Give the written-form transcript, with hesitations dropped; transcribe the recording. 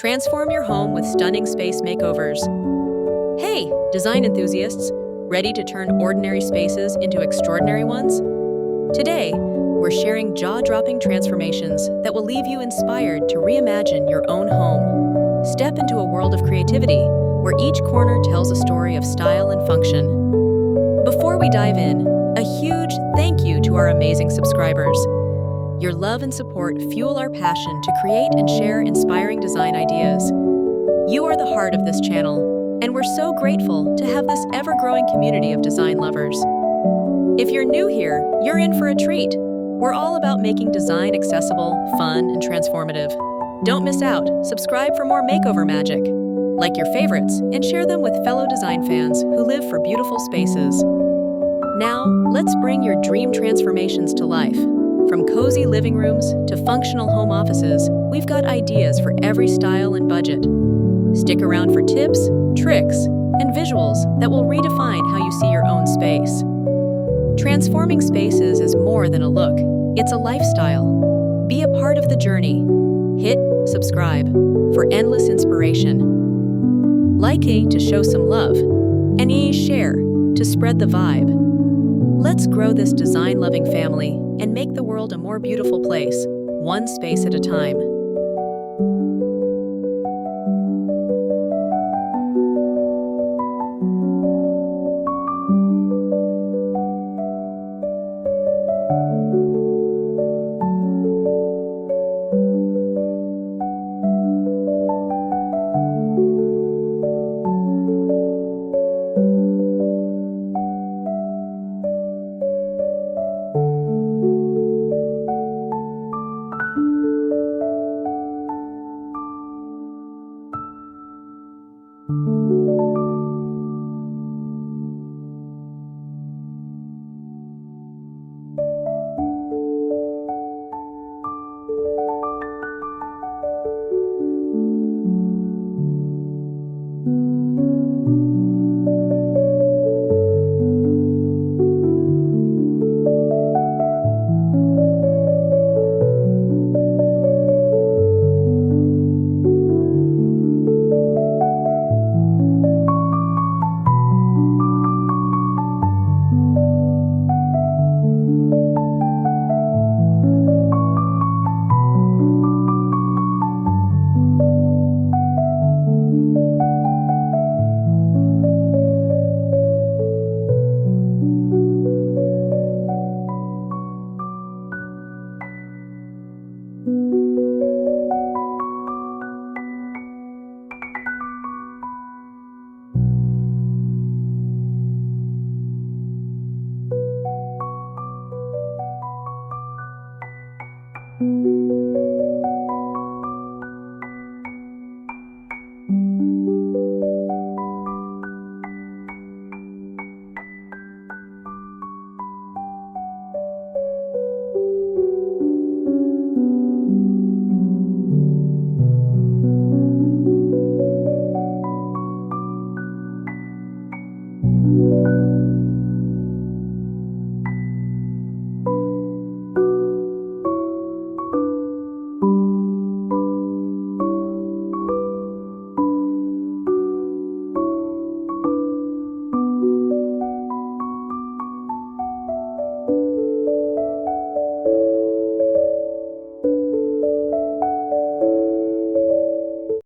Transform your home with stunning space makeovers. Hey, design enthusiasts, ready to turn ordinary spaces into extraordinary ones? Today, we're sharing jaw-dropping transformations that will leave you inspired to reimagine your own home. Step into a world of creativity where each corner tells a story of style and function. Before we dive in, a huge thank you to our amazing subscribers. Your love and support fuel our passion to create and share inspiring design ideas. You are the heart of this channel, and we're so grateful to have this ever-growing community of design lovers. If you're new here, you're in for a treat. We're all about making design accessible, fun, and transformative. Don't miss out. Subscribe for more makeover magic. Like your favorites and share them with fellow design fans who live for beautiful spaces. Now, let's bring your dream transformations to life. From cozy living rooms to functional home offices, we've got ideas for every style and budget. Stick around for tips, tricks, and visuals that will redefine how you see your own space. Transforming spaces is more than a look, it's a lifestyle. Be a part of the journey. Hit subscribe for endless inspiration. Like to show some love, and share to spread the vibe. Let's grow this design-loving family and make the world a more beautiful place, one space at a time.